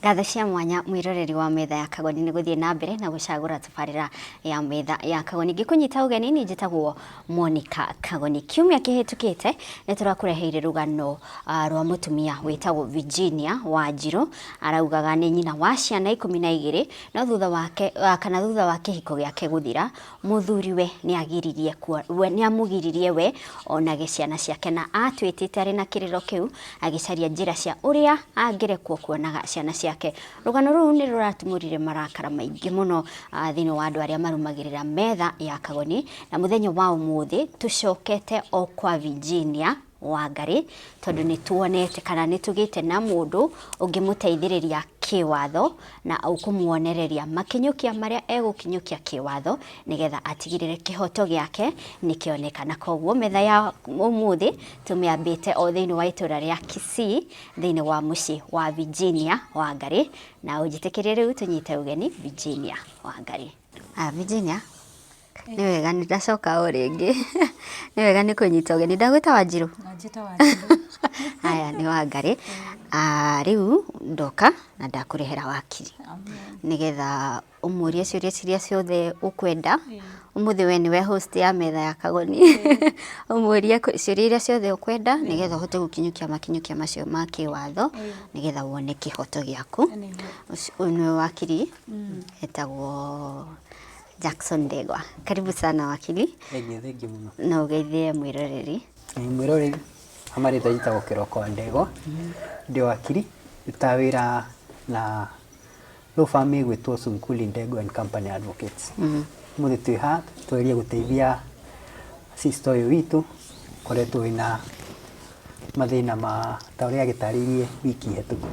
Ngatho cia mwanya mwiroreri wa metha ya Kagoni ni guthie na mbere na gucagura tabarira ya metha ya Kagoni ngikunyita ugeni ni njitagwo Monica Kagoni. Kiumia kihitukite ni turakureheire rugano rwa mutumia witagwo Virginia Wanjiru araugaga ni nyina wa ciana 12 no thutha wake kana thutha wa kihiko giake guthira muthuriwe ni agiririe ni amugiririe we ona giciana ciake na atwitite ari na kiriro kiu agicaria njira cia uria angirekwo kuonaga ciana ciake. Rugano ruu ni ruratumurire marakara maingi muno thini wa andu aria marumagirira metha ya Kagoni na muthenya wa umuthi tucokete o kwa Virginia Wangari tondu ni tuonete kana ni tugite na mundu ungimuteithiriria kiwatho na ukumuonereria makinyukia maria egukinyukia kiwatho nigetha atigirire kihoto giake nikionekana. Koguo metha ya umuthi tumiambite o thini wa itura ria Kisii thini wa muci wa Virginia Wangari na ujitikirire riu tunyite ugeni Virginia Wangari. Virginia ni wega ni ndacoka o ringi ni wega ni kunyita ugeni ndagwita Wanjiru njita Wanjiru aya ni Wangari riu ndoka na ndakurehera wakiri nigetha umurie ciuria ciria ciothe ukwenda umuthi we niwe host ya metha ya Kagoni umurie ciuria iria ciothe ukwenda nigetha uhote gukinyukia makinyukia macio ma kiwatho nigetha wone kihoto giaku ni wakiri etagwo Jackson Ndegwa. Karibu sana wakili. Thengi muno. Na ugeithie mwiroreri. Mwiroreri amarita yitagwo Kiroko Ndegwa. Ndio wakili utawira na law firm gwitwo Sunkuli Ndegwa and Company Advocates. Muthi twi ha tweria guteithia sister uyu witu koretwo ina mathina ma tauria gitaririe wiki hetuku.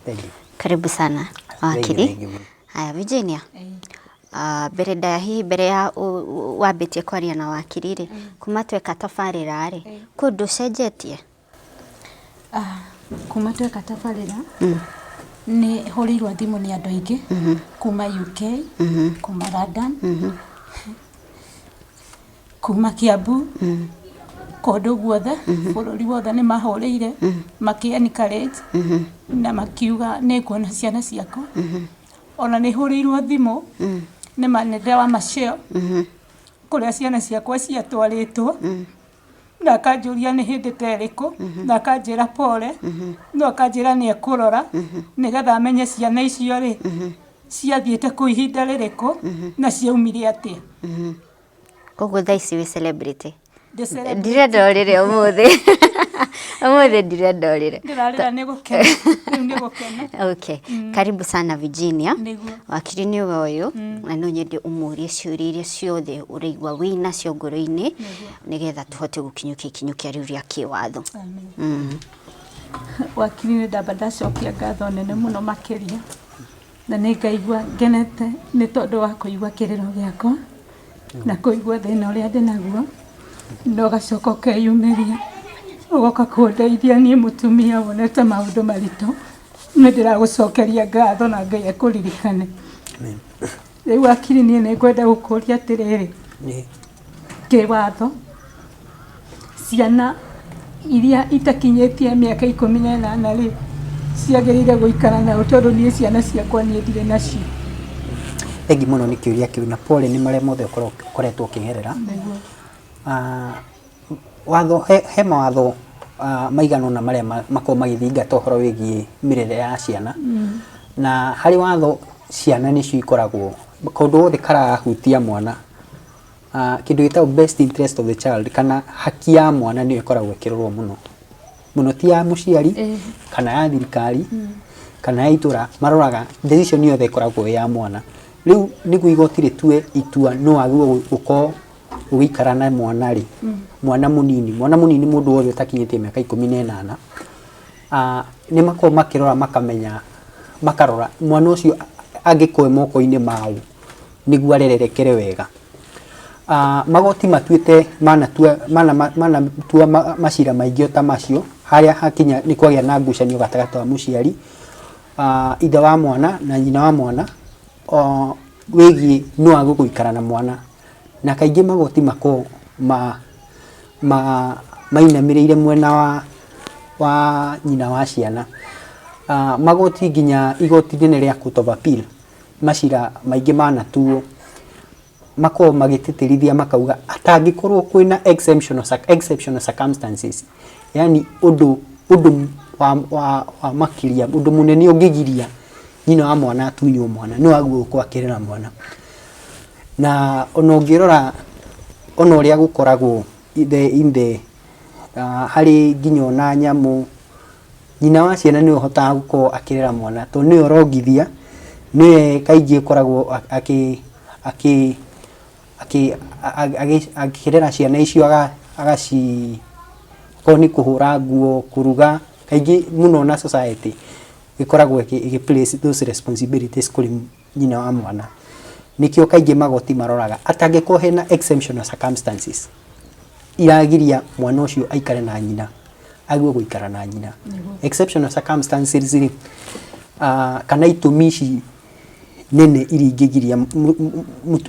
Thank you. Karibu sana wakili. Haya Virginia. Mbere ya wambitie kwaria na wakiri ri kuma tweka tabarira ri kundu cenjetie kuma tweka tabarira ni horirwa thimu ni andu aingi kuma UK kuma London kuma Kiambu kundu guothe bururi wothe ni mahoreire makiencourage na makiuga ni kuona ciana ciako ona ni horirwo thimu ni manende wa maceo kuria ciana ciakwa ciatwaritwo na akanjuria ni hindi teriko na akanjira pole no akanjira ni ekurora nigetha amenye ciana icio ri ciathiite ku ihinda ririko na ciaumire atia. Koguo thaici we celebrity ndirenda urire umuthi umuthi ndirenda urire ndirarira ni gukena ni gukena. Okay. Karibu sana Virginia. Wakiri ni uyu na no nyende umurie ciuria iria ciothe urigwa wina cio ngoro-ini nigetha tuhote gukinyukia ikinyukia riu ria kiwatho. Wakiri ni ndamba ndacokia ngatho nene muno makiria na ni ngaigua ngenete ni tondu wa kuigua kiriro giakwa na kuigua thina uria ndinaguo no gacoka ukeyumiria ugoka kundeithia ni mutumia wonete maundu marito ni ndiragucokeria ngatho na Ngai akuririkane. Riu wakiri ni ngwenda gukuria atiriri kiwatho ciana iria itakinyetie miaka 18 ri ciagirire guikara na utondu ni ciana ciakwa ni ndire nacio. Thengi muno ni kiuria kiu na pole ni maria mothe koretwo kigerera. Watho he mawatho maigano na maria mako magithinga tohoro wigie mirere ya ciana na hari watho ciana ni cikoragwo kundu wothe karahutia mwana kindu gitagwo best interest of the child kana haki ya mwana ni ikoragwo ikirorwo muno ti ya muciari kana ya thirikari kana ya itura maroraga decision yothe ikoragwo ya mwana. Riu nigu igotire tue itua no agwo uko uikara na mwana ri mwana munini mundu wothe utakinyitie miaka 18 ni mako makirora makamenya makarora mwana ucio angikoe moko-ini mao niguo arererekere wega. Magoti matuite mana tua macira maingĩ ta macio haria hakinya ni kwagia na ngucanio gatagati wa muciari ithe wa mwana na nyina wa mwana wigi no aguguikara na mwana na kaingi magoti mako mainamireire mwena wa nyina wa ciana magoti nginya igoti rĩnene rĩa Court of Appeal macira maingĩ manatuo mako magĩtĩtĩrithia makauga atangĩkorwo kwĩna exceptional circumstances, yani ũndũ wa makiria, ũndũ mũnene ũngĩgiria nyina wa mwana atunywo mwana no aguo kwakĩrĩra mwana. Na ona ũngĩrora ona ũrĩa gũkoragwo harĩ nginya ona nyamũ, nyina wa ciana nĩ ũhotaga gũkorwo akĩrera mwana to nĩ orongithia, nĩ kaingĩ ũkoragwo akĩrera ciana icio agaci koni kuhura nguo, kuruga, kaingĩ mũno na society ikoragwo place those responsibilities kuri nyina wa mwana. Nikio kaingĩ magoti maroraga atangĩkorwo hena exceptional circumstances iragiria mwana ũcio aikare na nyina, aguo gũikara na nyina. Exceptional circumstances kana itũmi ici nene iria ingĩgiria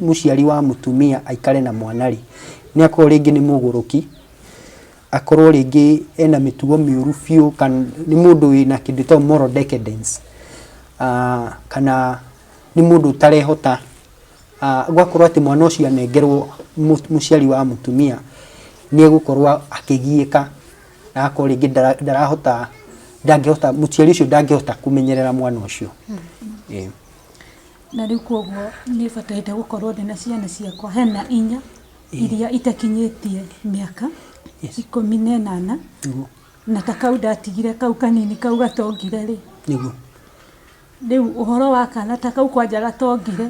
mũciari wa mũtumia aikare na mwana rĩ, nĩ akorwo rĩngĩ nĩ mũgũrũki, akorwo rĩngĩ ena mĩtugo mĩũru biũ, kana nĩ mũndũ wĩna kĩndũ ta moral decadence, kana nĩ mũndũ ũtarehota, gwakorwo atĩ mwana ũcio anengerwo mũciari wa mũtumia nĩ egũkorwo akĩgiĩka, na akorwo rĩngĩ ndangĩhota mũciari ũcio ndangĩhota kũmenyerera mwana ũcio. Na rĩu koguo nĩ bataire gũkorwo ndĩna ciana ciakwa hena inya iria itakinyĩtie mĩaka 18 na ta kau ndatigire kau kanini kau gatongire rĩ, rĩu ũhoro wa kana ta kau kwanja gatongire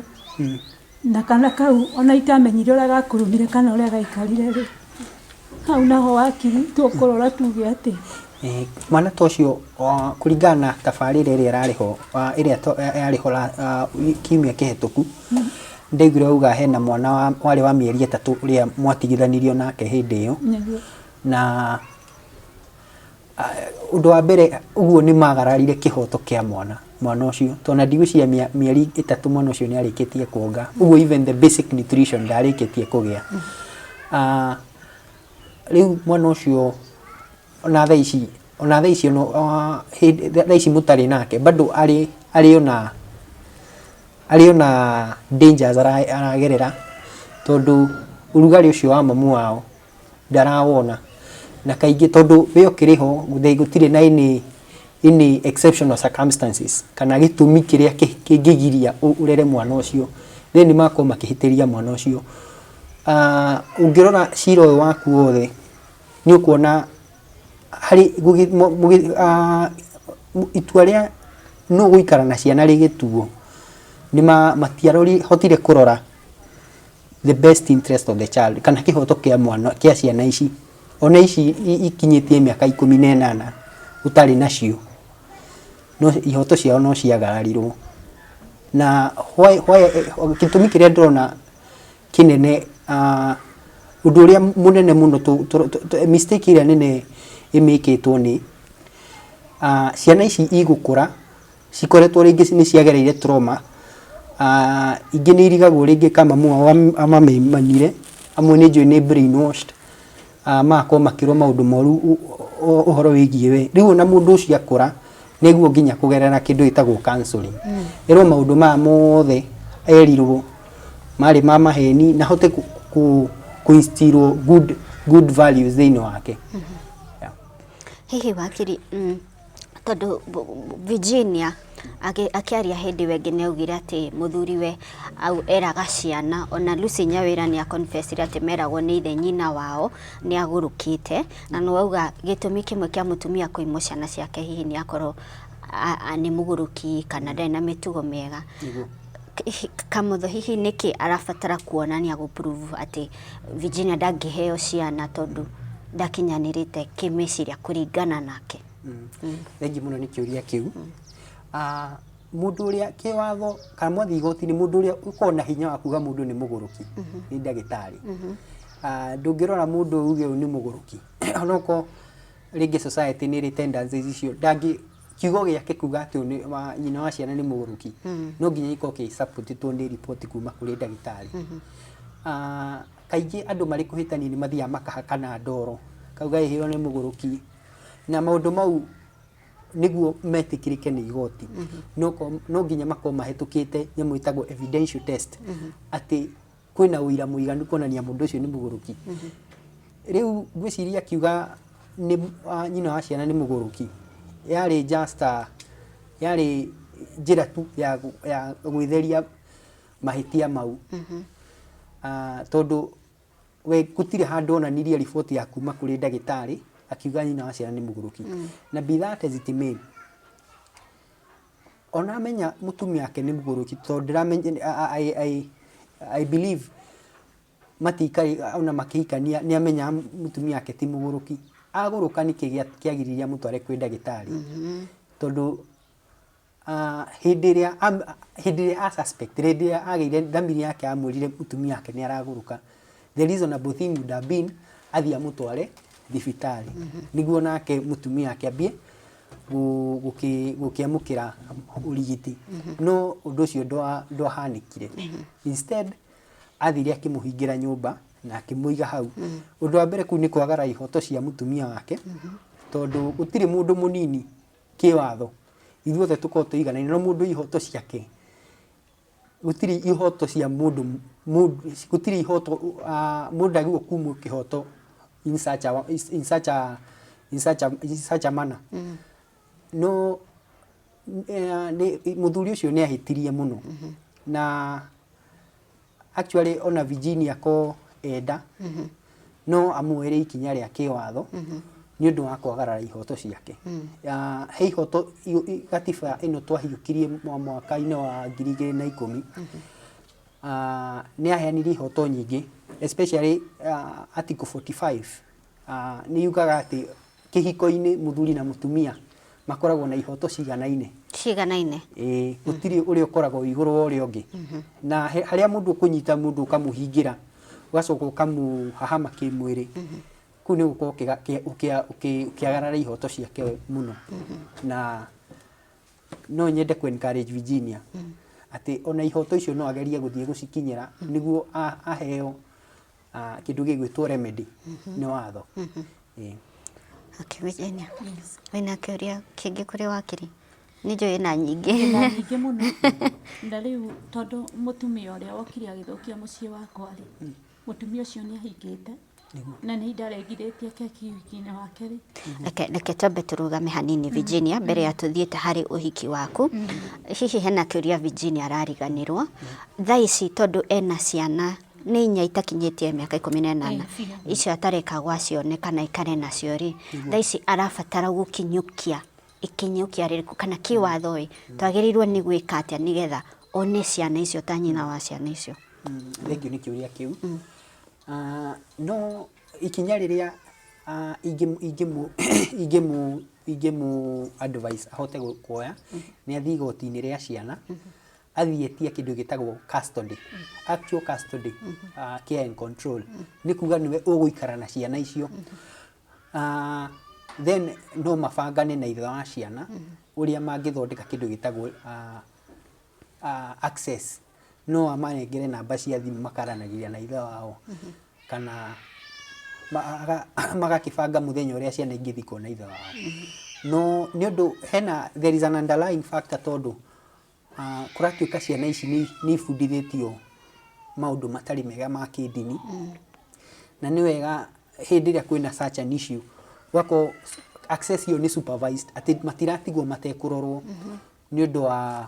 na kana kau ona itamenyire ũrĩa gakurumire kana ũrĩa gaikarire rĩ, hau naho wakiri tũkũrora tuge atĩ mwana ta ũcio kũringana na tabarĩra ĩrĩa yarĩho kiumia kĩhetũku, ndaiguire auga hena mwana warĩ wa mĩeri 3 ũrĩa mwatigithanirio nake hĩndĩ ĩyo, na ũndũ wa mbere ũguo nĩ magararire kĩhoto kĩa mwana ũcio, tondũ ndigwĩciria mĩeri 3 mwana ũcio nĩ arĩkĩtie kuonga, ũguo even the basic nutrition ndarĩkĩtie kũgĩa. Rĩu mwana ũcio ona thaa ici mũtarĩ nake bado arĩ ona dangers aragerera, tondũ ũrugarĩ ũcio wa mamu wao ndarawona, na kaingĩ tondũ we ũkĩrĩho gũtirĩ na any exceptional circumstances kana gĩtũmi kĩrĩa kĩngĩgiria ũrere mwana ũcio, then makorwo makĩhĩtĩria mwana ũcio. Ũngĩrora cira ũyũ waku wothe nĩ ũkuona harĩ itua rĩa no gũikara na ciana rĩgĩtuo nĩ matiarorire kũrora the best interest of the child kana kĩhoto kĩa ciana ici, ona ici ikinyĩtie mĩaka 18 utarĩ nacio, no ihoto ciao no ciagararirwo. Na gĩtũmi kĩrĩa ndĩrona kĩnene, ũndũ ũrĩa mũnene mũno mistake ĩrĩa nene ĩmĩkĩtwo nĩ ciana ici igũkũra cikoretwo rĩngĩ nĩ ciagereire trauma, ingĩ nĩ irigagwo rĩngĩ kama mwa amamenyire, amwe nĩ njũĩ nĩ brainwashed, magakorwo makĩrwo maũndũ moru ũhoro wĩgiĩ we. Rĩu ona mũndũ ũcio akũra nĩguo nginya kũgerera kĩndũ gĩtagwo counseling, erwo maũndũ maya mothe erirwo marĩ ma maheni na hote kuinstill good values thĩinĩ wake. Hihi wakiri tondũ Virginia akĩaria hĩndĩ wengĩ nĩ augire atĩ mũthuriwe eraga ciana, ona Lucy Nyawĩra nĩ confessire atĩ meragwo nĩ ithe nyina wao nĩ agũrũkĩte, na no auga gĩtũmi kĩmwe kĩa mũtumia kũimwo ciana ciake hihi nĩ akorwo nĩ mũgũrũki kana ndarĩ na mĩtugo mĩega. Kamũtho hihi nĩkĩ arabatara kuonania gũprove atĩ Virginia ndangĩheo ciana tondũ ndakinyanĩrĩte kĩmeciria kũringana nake? Thengi mũno nĩ kĩũria kĩu. Mũndũ ũrĩa kĩwatho kana mwathi igoti-inĩ, mũndũ ũrĩa ũkorwo na hinya wa kuga mũndũ nĩ mũgũrũki nĩ ndagĩtarĩ. Ndũngĩrora mũndũ uge ũyũ nĩ mũgũrũki onoko rĩngĩ society nĩ ĩrĩ tendencies icio, kiugo gĩake kuga atĩ nyina wa ciana nĩ mũgũrũki no nginya ikorwo kĩ-supportĩtwo nĩ riboti kuma kũrĩ ndagĩtarĩ. Kaingĩ andũ marĩ kũhĩtania nĩ mathiaga makahakana ndoro, kauga ĩhĩyo nĩ mũgũrũki, na maũndũ mau niguo metikirike ni igoti no nginya makorwo mahetukite nyamu itagwo evidential test ati kwina uira muiganu kuonania mundu ucio ni muguruki riu gwiciria kiuga ni nyina wa ciana ni muguruki yari just yari njira tu ya gwitheria mahitia mau tondu we gutire handu onanirie riboti ya kuma kuri ndagitari akiuga nyina wa ciana ni muguruki na be that as it may ona menya mutumia yake ni muguruki tondu ndiramenya I believe matikari ona makihikania ni amenya mutumia yake ti muguruki aguruka ni kiagiriria mutware kwi ndagitari tondu hindiria a suspect hindiria ageire dhamiri yake amurire mutumia yake ni araguruka the reasonable thing would have been athia mutware thibitari niguo nake mutumia yake ambie gukiamukira urigiti no undu ucio ndwahanikire instead athire akimuhingira nyumba na akimuiga hau undu wa mbere ku ni kwagara ihoto cia mutumia wake tondu gutire mundu munini kiwatho ithuothe tukorwo tuigana no mundu ihoto ciake gutire ihoto cia mundu gutire ihoto mundu agwo kumu kihoto in such a manner no muthuri ucio ni ahitirie muno na actually ona Virginia ko enda no amwere ikinya ria kiwatho ni undu wa kwagarara ihoto ciake he ihoto gatiba ino twahiukirie mwaka-ini wa 2010 ni aheanire ihoto nyingi especially article 45 ni yugaga ati kihiko-ini muthuri na mutumia makoragwo na ihoto ciganaine gutiri uri ukoragwo iguru wa uri ungi na haria mundu kunyita mundu kamuhingira ugacoka ukamuhahama kimwiri ku ni guko ukiagarara ihoto ciake muno na no nyende ku encourage Virginia ati ona ihoto icio no agerie guthie gucikinyira niguo aheo kindu gigwitwo remedy ni watho Okay, Virginia. Wina kiuria kingi kuri wakiri ni njui na nyingi muno nda riu tondu mutumia uria wokire agithukia mucii wakwa ri mutumia ucio ni ahingite na ni ndaregithĩtie keki wiki-inĩ wake ri reke twambe turugame hanini Virginia mbere ya tuthiĩte harĩ ũhiki waku hihi hena kĩũria Virginia arariganĩrwo thaa ici tondu ena ciana ni inya itakinyĩtie mĩaka 18 icio atareka gwacionekana ikare nacio ri thaa ici arabatara gũkinyũkia ikinyũkia rĩrĩkũ kana kĩwatho twagĩrĩirwo nĩ gwĩka atĩa nĩgetha one ciana icio ta nyina wa ciana icio thengio nĩ kĩũria kĩu no ikinya riria ingemu advice ahote kuoya ni athii igoti-inĩ ria ciana athietie kindu gitagwo custody actual custody care and control ni kuga niwe uguikara na ciana icio then no mabangane na ithe wa ciana uria mangithondeka kindu gitagwo access no amanengere namba cia thimu makaranagiria na ithe wao kana magakibanga muthenya uria ciana ingithi kuona ithe wao no ni undu hena there is an underlying factor tondu kuratuika ciana ici ni fundithitio maundu matari mega ma kidini na ni wega hindi ria kwina such an issue wako access yo ni supervised ati matiratigwo matekurorwo ni undu wa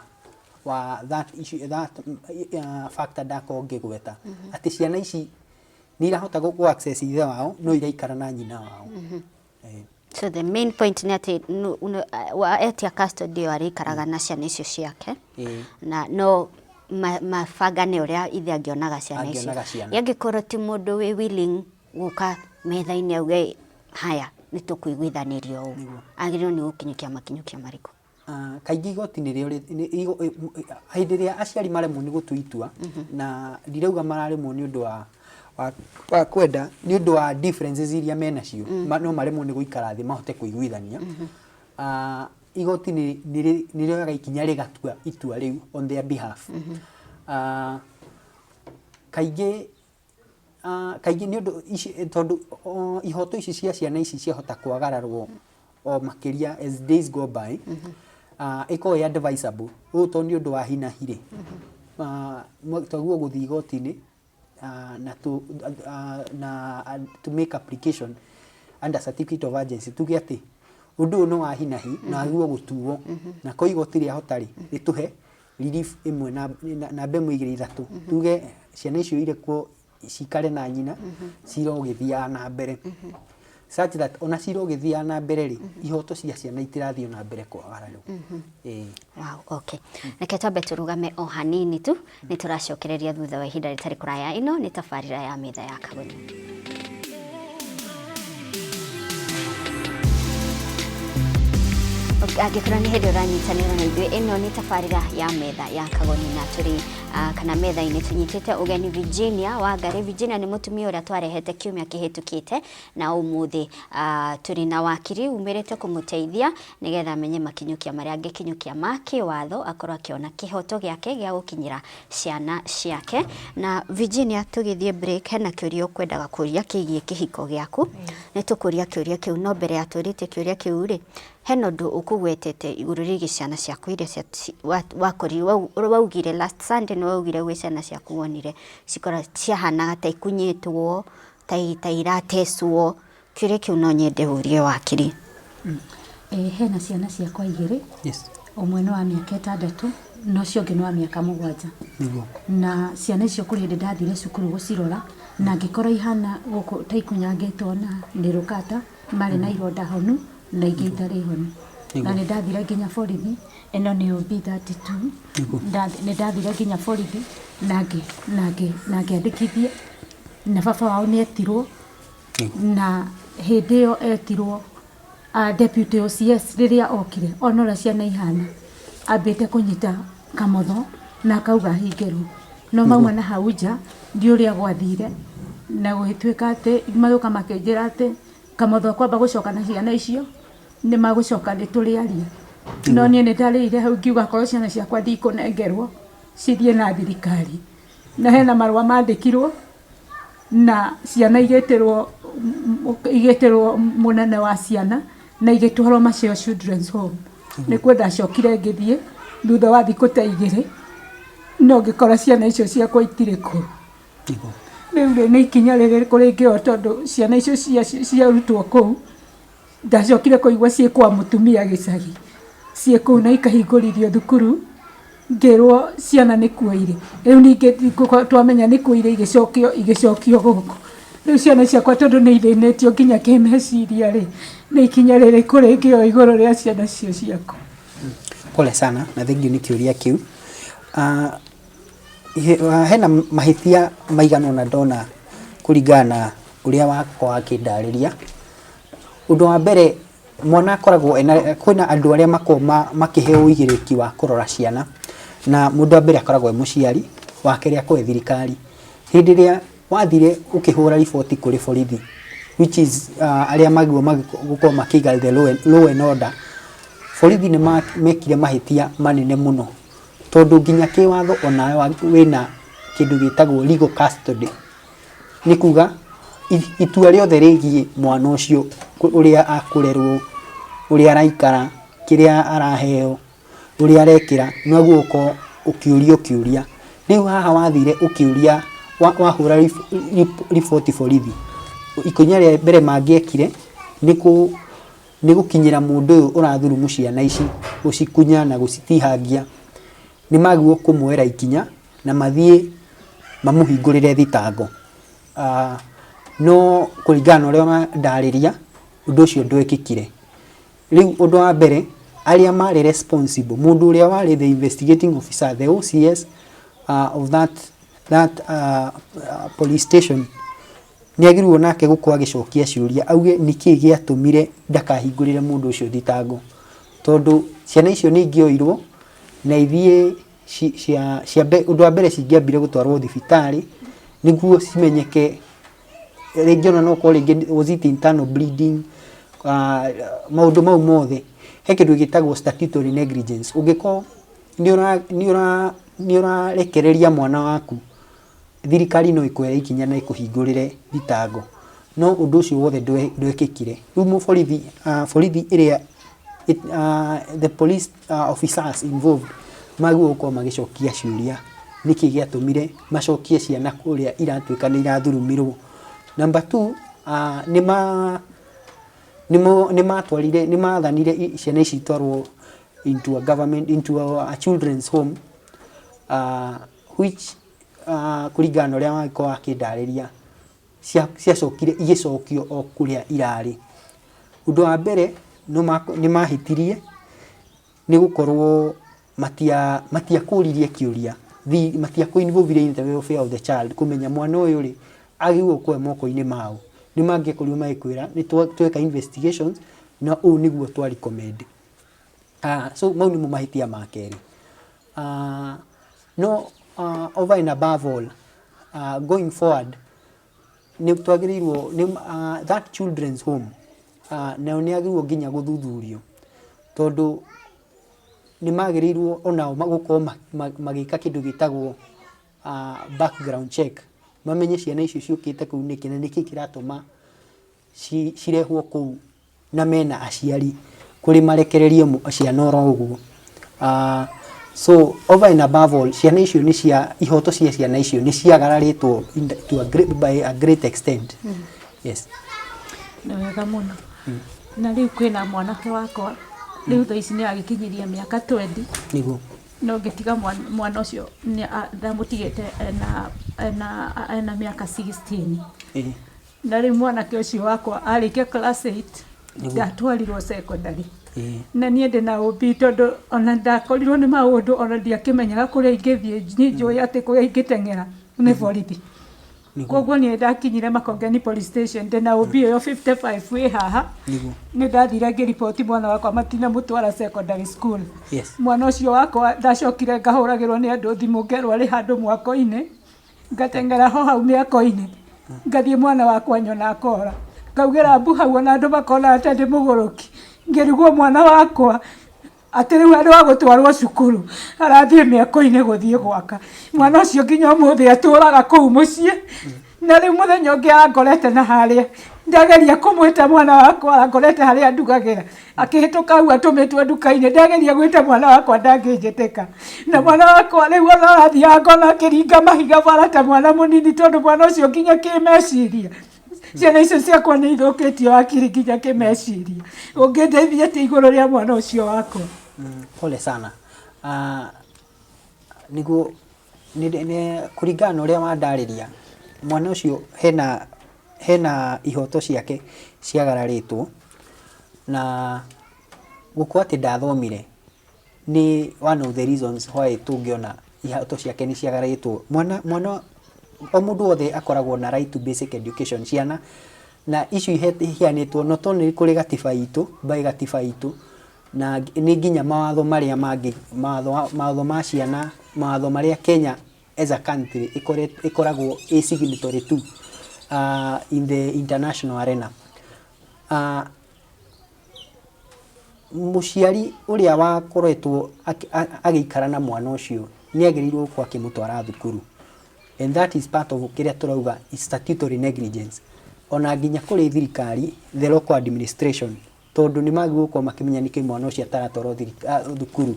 that issue that factor dako ngegweta ati ciana ici ni irahota go access ithe wao no iraikara na nyina wao so the main point ni ati etia custody arikaraga na ciana icio ciake na no mabangane uria ithe angionaga ciana icio yangikorwo ti mundu wi willing guka metha-ini auge haya nitukuiguithanirio u agirwo ni gukinyukia makinyukia mariku kaingi igoti-inĩ rĩo hĩndĩ ĩrĩa aciari maremwo nĩ gũtua itua na ndirauga mararemwo nĩ ũndũ wa kwenda nĩ ũndũ wa differences iria menacio no maremwo nĩ gũikara thĩ mahote kũiguithania igoti nĩ rĩoyaga ikinya rĩgatua itua rĩu on their behalf kaingĩ nĩ ũndũ tondu ihoto ici cia ciana ici ciahota kwagararwo o makiria as days go by iko ya advisable to ni undu wa hina hire twaguo guthii gotini na to make application under certificate of agency tuge ati undu no wa hina hi na guo gutuo na ko igoti ria hotari rituhe relief imwe na bemwe igiri ithatu tuge ciana icio ire ko cikare na nyina cirogithia na mbere such that ona cirogithia na mbere ri ihoto cia ciana itirathio na mbere kwa araro wow okay nake twambe turugame o hanini tu ni turacokereria thutha wa ihinda ritari kuraya ino ni tabarira ya metha ya Kagoni. Angĩkorwo nĩ hĩndĩ ũranyitanĩra na ithuĩ, ĩno nĩ tabarĩra ya metha ya Kagoni na tũrĩ kana metha-inĩ tũnyitĩte ũgeni Virginia Wangari. Virginia nĩ mũtumia ũrĩa twarehete kiumia kĩhĩtũkĩte na ũmũthĩ tũrĩ na wakiri umĩrĩte kũmũteithia nĩgetha amenye makinyũkia marĩa angĩkinyũkia ma kĩwatho akorwo akĩona kĩhoto gĩake gĩa gũkinyĩra ciana ciake. Na Virginia, tũgĩthiĩ break hena kĩũria ũkwendaga kũria kĩgiĩ kĩhiko gĩaku. Nĩ tũkũria kĩũria kĩu, no mbere ya tũrĩte kĩũria kĩu rĩ, hena ũndũ ũkũgwetete igũrũ rĩgiĩ ciana ciaku iria wakori waugire last Sunday no waugire gwĩ ciana ciaku wonire cikora ciahanaga ta ikunyĩtwo ta iratecwo. Kĩũria kĩu no nyende ũrie wakiri. Hena ciana ciakwa igĩrĩ. Yes. Ũmwe nĩ wa mĩaka 6 na ũcio ũngĩ nĩ wa mĩaka 7. Na ciana icio kũrĩ hĩndĩ ndathire cukuru gũcirora na ngĩkora ihana gũkũ ta ikunyangĩtwo na nĩ rũkata marĩ na ironda honu na ingĩ itarĩ honu. Na nĩ ndathire nginya borithi, ĩno nĩ OB 32. Nĩ ndathire nginya borithi na ngĩandĩkithia na baba wao nĩ etirwo na hĩndĩ ĩyo etirwo deputy OCS rĩrĩa okire onora ciana ihana ambĩte kũnyita kamotho na akauga hingĩrwo. No mauma na hau nja ndi ũrĩa gwathire na gũgĩtuĩka atĩ magoka makĩnjĩra atĩ kamotho kwamba gũcoka na ciana icio nĩ magũcoka nĩ tũrĩaria. No niĩ nĩ ndarĩire hau ngiuga korwo ciana ciakwa ndikũnengerwo cithiĩ na thirikari. Na hena marũa mandĩkirwo na ciana igĩtĩrwo mũnene wa ciana na igĩtwarwo Macio Children's Home. Nĩkuo ndacokire ngĩthiĩ thutha wa thikũ ta 2 no ngĩkora ciana icio ciakwa itirĩ kuo. Rĩu nĩ ikinya rĩrĩkũ rĩngĩoya tondũ ciana icio ciarutwo kũu ndacokire kũigua ciĩkwa mũtumia gĩcagi ciĩkũu na ikahingũrithio thukuru ngĩrwo ciana nĩ kuo irĩ. Rĩu ningĩ twamenya nĩ kuo irĩ igĩcokio gũkũ. Rĩu ciana ciakwa tondũ nĩ ithĩnĩtio nginya kĩmeciria rĩ, nĩ ikinya rĩrĩkũ rĩngĩoya igũrũ rĩa ciana cio ciakwa. Pole sana na thank you nĩ kĩũria kĩu. Hena mahĩtia maigana na ndona kũringana ũrĩa wakwa akĩndarĩria. Ũndũ wa mbere mwana akoragwo kwĩna andũ arĩa makĩheo ũigĩrĩki wa kũrora ciana na mũndũ wa mbere akoragwo e mũciari wa kerĩ akoe thirikari. Hĩndĩ ĩrĩa wathire ũkĩhũra riboti kũrĩ borithi which is arĩa magũkorwo makĩiga the law and order, borithi nĩ mekire mahĩtia manene mũno tondũ nginya kĩwatho onawe wĩna kĩndũ gĩtagwo legal custody. Nĩ kuga itua rĩothe rĩgiĩ mwana ũcio ũrĩa akũrerwo, ũrĩa araikara, kĩrĩa araheo, ũrĩa arekĩra noguo ũko ũkĩũria. Rĩu haha wathire ũkĩũria wahũra riboti borithi, ikonya rĩa mbere mangĩekire nĩ gũkinyĩra mũndũ ũyũ ũrathurumu ciana ici, gũcikunya na gũcitihangia. Nĩ magwo kũmuoera ikinya na mathiĩ mamũhingũrĩre thitango. No kũringana ũrĩa ndarĩria ũndũ ũcio ndwekĩkire. Rĩu ũndũ wa mbere arĩa marĩ responsible, mũndũ ũrĩa warĩ the investigating officer, the OCS of that police station nĩ agirwo nake gũkorwo agĩcokia ciũria auge nĩkĩĩ gĩatũmire ndakahingũrĩre mũndũ ũcio thitango, tondũ ciana icio nĩ ingĩoirwo na ithiĩ ũndũ wa mbere cingĩambire gũtwarwo thibitarĩ nĩguo cimenyeke rĩngĩ ona no korwo rĩngĩ was it internal bleeding, maũndũ mau mothe. He kĩndũ gĩtagwo statutory negligence. Ũngĩkorwo nĩ ũrarekereria mwana waku, thirikari no ĩkuoya ikinya na ĩkũhingũrĩre thitango. no undu ucio wothe ndwekikire riu borithi iria the police officers involved magwo gukorwo magicokia ciuria niki giatumire macokie ciana kuria iratuika ni irathurumirwo. Number 2, ni mathanire ciana ici itwarwo into a children's home which kuringana uria wagiko akindariria ciacokire igicokio o kuria irari. Undu wa mbere ni mahitirie ni gukorwo matiakuririe kiuria matia kuinvolve in the welfare of the child kumenya mwana uyu ri agirwo kwa moko-ini mao ni mangekurio magikwira ni tweka investigations na u niguo twa recommend. So mau ni mo mahitia ma keri. Over and above all, going forward ni twagirirwo that children's home na ni agirwo nginya guthuthurio tondu ni magirirwo onao magukorwo magika kindu gitagwo background check mamenye ciana icio ciukite kuu niki na niki kiratuma cirehwo kuu na mena aciari kuri marekererio ciana oro uguo. So over and above all, ciana icio ni cia ihoto cia ciana icio ni ciagararitwo by a great extent. Yes. Na wega muno. Na riu kwina mwanake wakwa riu tha ici ni agikinyiria miaka 20 niguo no ngitiga mwana ucio ni ndamutigite na miaka 16. Na riu mwanake ucio wakwa arikia class 8 ngatwarirwo secondary. Na niĩ ndĩ na ũmbi tondũ ona ndakorirwo nĩ maũndũ ona ndiakĩmenyaga kũrĩa ingĩthiĩ njũĩ atĩ kũrĩa ingĩteng'era nĩ borithi. Koguo niĩ ndakinyire Makongeni police station ndĩ na ũmbi ũyũ 55 wĩ haha nĩ ndathire ngĩriboti mwana wakwa matinamũtwara secondary school. Mwana ũcio wakwa ndacokire ngahũragĩrwo nĩ andũ thimũ ngerwo arĩ handũ mwako-inĩ ngateng'era ho hau mĩako-inĩ ngathiĩ mwana wakwa nyona akora ngaugĩra mbu hau ona andũ makona atĩ ndĩ mũgũrũki ngĩrigwo mwana wakwa atĩ rĩu andũ wa gũtwarwo cukuru arathiĩ mĩako-inĩ gũthiĩ gwaka. Mwana ũcio nginya ũmũthĩ atũraga kũu mũciĩ na rĩu mũthenya ũngĩ arangorete na harĩa ndageria kũmwĩta mwana wakwa arangorete harĩa ndugagĩra akĩhĩtũka hau atũmĩtwo nduka-inĩ ndageria gwĩta mwana wakwa ndangĩnjĩtĩka. Na mwana wakwa rĩu ona arathiaga ngona akĩringa mahiga bara ta mwana mũnini tondũ mwana ũcio nginya kĩmeciria ciana icio ciakwa nĩ ithũkĩtio hakiri nginya kĩmeciria. Ũngĩndeithia atĩa igũrũ rĩa mwana ũcio wakwa? Pole sana. Niguo kuringana na ũrĩa wandarĩria mwana ũcio hena ihoto ciake ciagararitwo na gũkorwo atĩ ndathomire ni one of the reasons why tũngĩona ihoto ciake nĩ ciagararitwo. Mwana o mũndũ wothe akoragwo na right to basic education. Ciana na icio iheanĩtwo not only kũrĩ gatiba itũ by gatiba itũ na nĩ nginya mawatho marĩa mangĩ mawatho ma ciana mawatho marĩa Kenya as a country ikoragwo signatory to in the international arena. Mũciari ũrĩa wakoretwo agĩikara na mwana ũcio nĩ agĩrĩirwo gũkorwo akĩmũtwara thukuru. And that is part of kiria turauga statutory negligence. Ona nginya kuri thirikari the local administration tondu ni magirwo kwa makimenya niki mwana ucio ataratwarwo thukuru.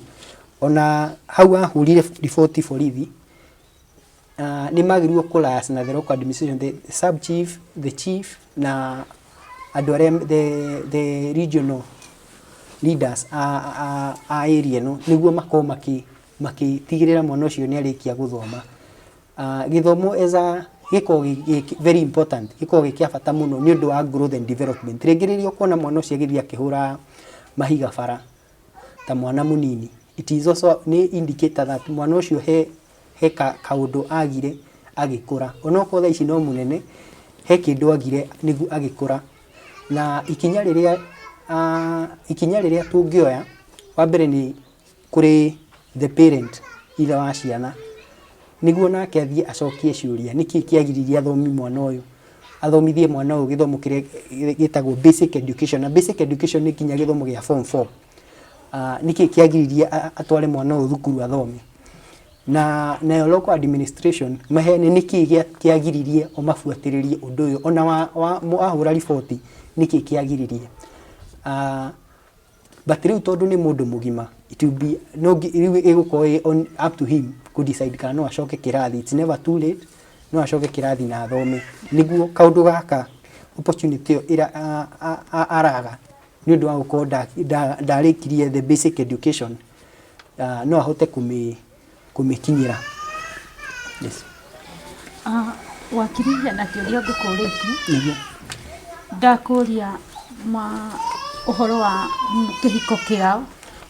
Ona hau ahurire report borithi ni magirwo kũlias na the local administration, the sub chief, the chief na andũ arĩa the regional leaders a area no niguo makorwo makitigĩrĩra mwana ucio ni arĩkia gũthoma. Githomo is a very important giko gĩkia bata muno ni ũndũ wa growth and development. Rĩngĩrĩrio kuona mwana ũcio agĩthiĩ akĩhũra mahiga bara ta mwana mũnini, it is also ni indicator that mwana ũcio he kaũndũ agire agĩkũra. Onokorwo thaa ici no mũnene he kĩndũ agire nĩguo agĩkũra. Na ikinya rĩrĩa tũngĩoya wa mbere ni kũrĩ the parent ira wa ciana niguo nake athiĩ acokie ciũria niki kiagiririe athomithie mwana ũyũ gĩthomo kĩrĩa gĩtagwo basic education. Na basic education ni kinya gĩthomo gĩa form 4. Niki kiagiririe atware mwana ũyũ thukuru athome. na nayo local administration mahene niki kiagiririe o mafuatiririe undu uyu ona wahura riboti niki kiagiririe but riu tondu ni mundu mugima it will be no igukorwo on up to him could decide kana no acoke kirathi. It's never too late, no acoke kirathi na athome niguo kaundu gaka opportunity ira araga ni undu wa gukorwo ndarikirie the basic education no ahote kumikinyira. Yes. Wakiriria na kiuria ngukurĩtie ndakuria uhoro wa kihiko kiao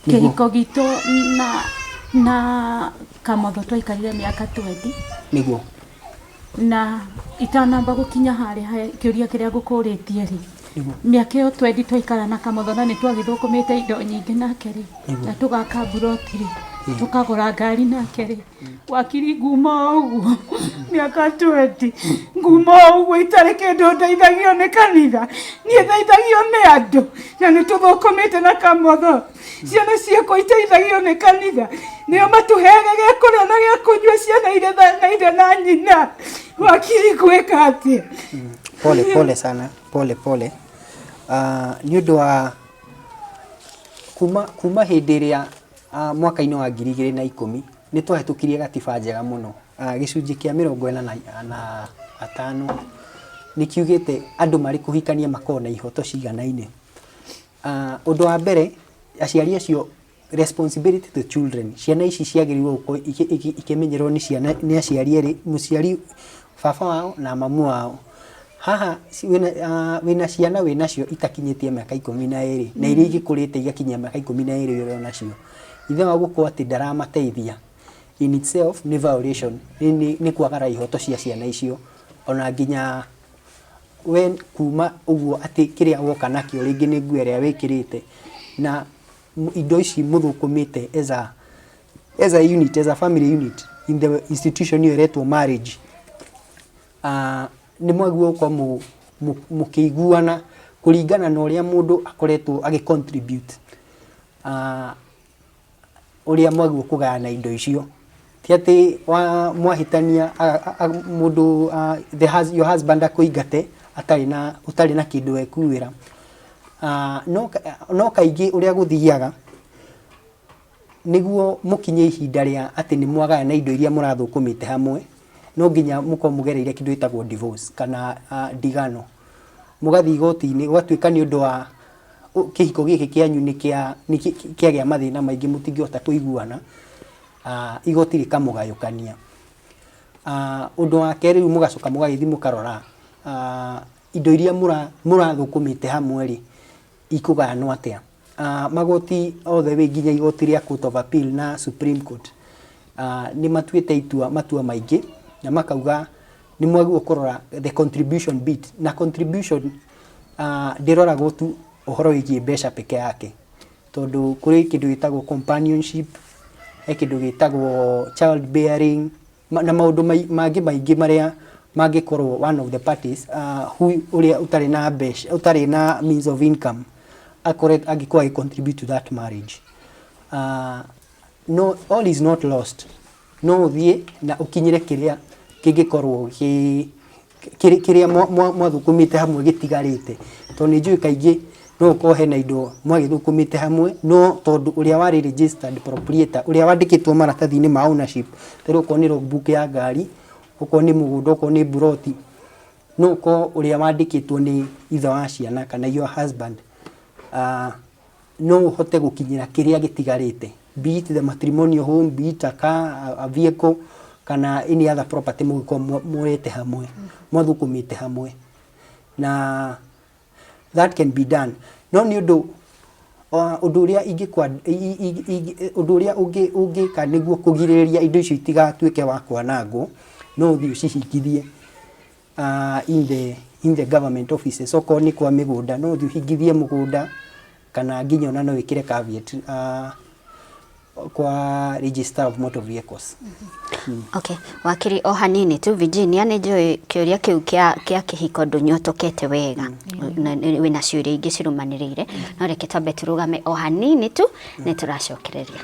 kihiko gitu na kamotho twaikarire miaka 20 niguo na itanamba gukinya haria kiuria kiria ngukuritie ri miaka yo 20 twaikara na kamotho na ni twagithukumite indo nyingi nake ri na tugaka buroti ri tukagura ngari nake ri wakiri nguma uguo miaka 20 nguma uguo itari kindu ndeithagio ni kanitha ni ndeithagio ni andu na ni tuthukumite na kamotho ciana ciakwa iteithagio ni kanitha nio matuheaga gĩa kũrĩa na gĩa kũnyua ciana ire na nyina wakiri gwĩka atĩa. Pole sana pole ni undu wa kuma hindi iria mwaka-ini wa 2010 ni twahitukirie gatiba njega muno gicunji kia 45 ni kiugite andu mari kuhikania makona na ihoto ciganaine. Undu wa mbere aciari acio responsibility to children ciana ici ciagiriirwo gukorwo ikimenyererwo ni ciana ni aciari eri muciari baba wao na mamu wao. Haha wina ciana winacio itakinyitie miaka 12 na iria igikurite igakinyia miaka 12 uri nacio ithe wa gukorwo ati ndaramateithia in itself ni violation ni kwagara ihoto cia ciana icio ona nginya when kuma uguo ati kiria woka nakio ringi ni nguo iria wikirite na indo ici muthukumite as a unit, as a family unit in the institution iretwo marriage. Ni mwagwo kwa mukiguana kuringana na uria mundu akoretwo agicontribute uria mwagwo kugana indo icio ti ati mwahitania mundu your husband akuingate utari na kindu ekuwira. No kaingi uria guthiaga niguo mukinye ihinda ria ati ni mwagana na indo iria murathukumite hamwe no nginya mugereire kindu itagwo divorce kana ndigano mugathi igoti-ini gwatuika ni undu wa kihiko giki kianyu ni kiagia mathina maingi mutingihota kuiguana igoti rikamugayukania. Undu wa keri mugacoka mugagithi mukarora indo iria murathukumite hamwe ri ikuganwo atia. Magoti othe we nginya igoti ria Court of Appeal na Supreme Court ni matuite matua maingi na makauga ni mwagwo kurora the contribution bit na contribution ndiroragwo tu uhoro wigie mbeca peke yake tondu kuri kindu gitagwo companionship kindu gitagwo child bearing na maundu maingi maria mangikorwo one of the parties uria utari na mbeca utari na means of income agikwa contribute to that marriage. No, all is not lost. No thie na ukinyire kiria kingikorwo kiria mwathukumite hamwe gitigarite tondu njui kaingi no kohe na indo mwagithukumite hamwe no tondu uria wari registered proprietor uria wandikitwo maratathi-ini ma ownership tero ko ni logbook ya ngari uko ni mugunda uko ni buroti no ko uria wandikitwo ni ithe wa ciana kana your husband no hote gukinyira kiria gitigarite be it the matrimonial home be it a vehicle kana any other property mugiko mwete hamwe mwathukumite hamwe na that can be done no ni undu uria ingikwa undu uria ungika niguo kugiriria indo icio itigatuike wa kwanangwo no uthi ucihingithie in the government offices oko ni kwa migunda no uthi uhingithie mugunda kana nginya ona no wikire caveat kwa register of motor vehicles. Okay, wakiri o hanini tu Virginia ni njui kiuria kiu kia kihiko ndunyotokete wega wina ciuria ingi cirumanirire no reke twambe turugame o hanini tu ni turacokereria.